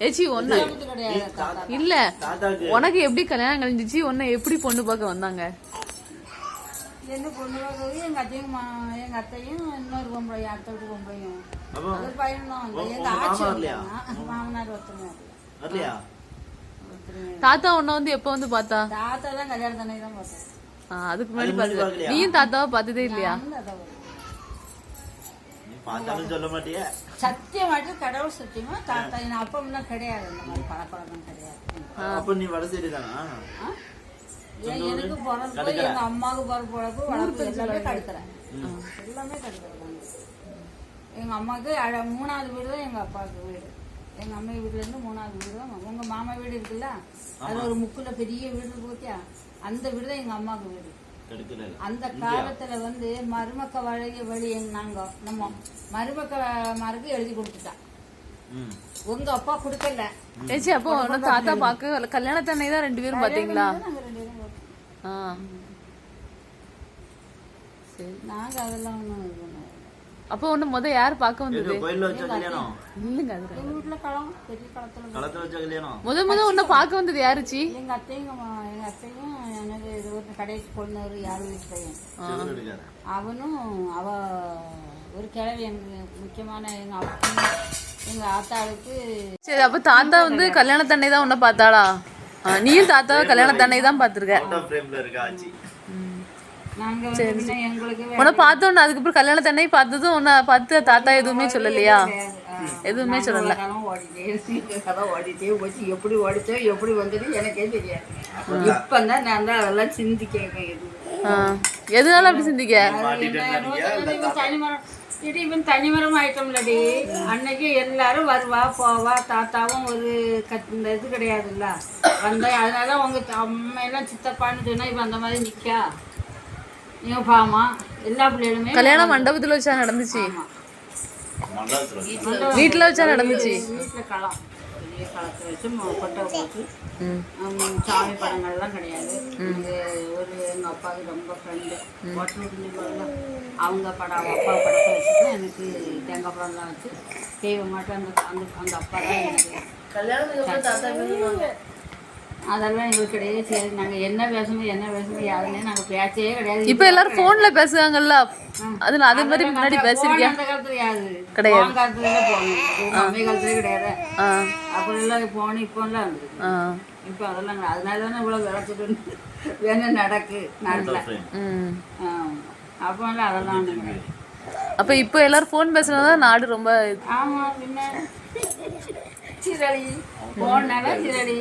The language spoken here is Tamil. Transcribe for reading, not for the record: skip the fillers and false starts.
ஏச்சி ஒண்ணு இல்ல உனக்கு எப்படி கல்யாணம் கழிஞ்சிச்சு உன்னை எப்படி பொண்ணு பார்க்க வந்தாங்க? என்ன பொண்ணு பார்க்கறது எங்க அத்தையும் இன்னொரு பொம்பளை அடுத்த வீட்டு பொம்பளையும் ஒரு பையன் தான் வந்து எங்க ஆட்சி மாமனார் ஒருத்தங்க. தாத்தா உன்ன வந்து எப்ப வந்து பார்த்தா? தாத்தா தான் கல்யாணம் தண்ணி தான் பார்த்தேன். அதுக்கு முன்னாடி பாத்து நீயும் தாத்தாவை பார்த்ததே இல்லையா? சொல்ல மாட்டியா? சத்தியமாட்டு கடவுள் சத்தியமா தாத்தா என் அப்பம்லாம் கிடையாது. இந்த மாதிரி பழக்கம் கிடையாது. அப்ப நீ வட சைடு தானா? எனக்கு பிறப்பு எங்க அம்மாவுக்கு பிறப்பு வளர்ப்பு எல்லாமே கடுக்கிறேன். எல்லாமே கடுக்கிறேன். எங்க அம்மாவுக்கு 3வது வீடு தான் எங்க அப்பாவுக்கு வீடு. எங்க அம்மா வீட்டுல இருந்து 3வது வீடு தான். உங்க மாமா வீடு இருக்குல்ல, அது ஒரு முக்குல பெரிய வீடு இருக்கு பார்த்தியா, அந்த வீடு தான் எங்க அம்மாவுக்கு வீடு. அந்த காலத்துல வந்து மருமக்க வழி நாங்க நம்ம மருமக்க மாருக்கு எழுதி கொடுத்துட்டா. உங்க அப்பா கொடுக்கல. ஏச்சி அப்போ தாத்தா பாக்க கல்யாணத்தன்னை தான் 2 பேரும் பாத்தீங்களா? நாங்க அதெல்லாம் அப்போ ஒண்ணு முத யாரு பாக்க வந்தது? இல்லங்க வீட்டுல களம் பெரிய களத்துல முத உன்ன பாக்க வந்தது யாருச்சி? எங்க அத்தையும் எனக்கு ஒரு கடைசி பொண்ணு யாரு வீட்டு பையன் அவனும் அவ ஒரு கிழவி எனக்கு முக்கியமான எங்க ஆத்தாளுக்கு. சரி அப்ப தாத்தா வந்து கல்யாணத்தன்னை தான் உன்ன பார்த்தாளா? நீயும் தாத்தா கல்யாணத்தன்னை தான் பாத்துருக்க. உன்னை பார்த்தோன்னு அதுக்கப்புறம் கல்யாணத்தன்னை பார்த்ததும் உன்னை பார்த்து தாத்தா எதுவுமே சொல்லலையா? எதுவுமே சொல்லல. ஓடிட்டே போச்சு. எப்படி ஓடிச்சோ எப்படி வந்தது எனக்கே தெரியாது. இப்பதான் நான் தான் அதெல்லாம் சிந்திக்க. எதுனால அப்படி சிந்திக்க? இவன் தனிமரம் ஆயிட்டோம்லடி. அன்னைக்கு எல்லாரும் வருவா போவா. தாத்தாவும் ஒரு இந்த இது கிடையாதுல்ல வந்தா. அதனால உங்க அம்மா எல்லாம் சித்தப்பான்னு சொன்னா இப்ப அந்த மாதிரி நிக்கா. இவன் பாமா எல்லா பிள்ளைகளுமே கல்யாணம் மண்டபத்துல வச்சா நடந்துச்சு? வீட்டுல வச்சா நடந்துச்சு? வீட்டுல களம் பெரிய களத்தை வச்சு கொட்டை போச்சு. சாமி படங்கள்லாம் கிடையாது. ஒரு எங்க அப்பாவுக்கு ரொம்ப ஃப்ரெண்டு ஒட்டுல அவங்க படம் அவங்க அப்பா படத்தை வச்சுட்டு எனக்கு தேங்காய் படம்லாம் வச்சு தெய்வ மாட்டேன். அந்த அப்பா தான் எனக்கு அதெல்லாம் எங்களுக்கு கிடையாது. சரி நாங்க என்ன பேசணும் யாருன்னே நாங்க பேச்சே கிடையாது. இப்ப எல்லாரும் போன்ல பேசுவாங்கல்ல, அதுல அதே மாதிரி முன்னாடி பேசிருக்கேன். அந்த காலத்துல யாரு கிடையாது. காலத்துல போகணும் அம்மை காலத்துல கிடையாது. அப்படி எல்லாம் போன இப்போ எல்லாம் இருந்தது. இப்ப அதெல்லாம் அதனால தானே இவ்வளவு விளச்சிட்டு வேணும் நடக்கு நாட்டுல. அப்போ எல்லாம் அதெல்லாம் கிடையாது. அப்ப இப்ப எல்லாரும் போன் பேசுறதுதான் நாடு ரொம்ப. ஆமா பின்ன சிரடி போனால சிரடி.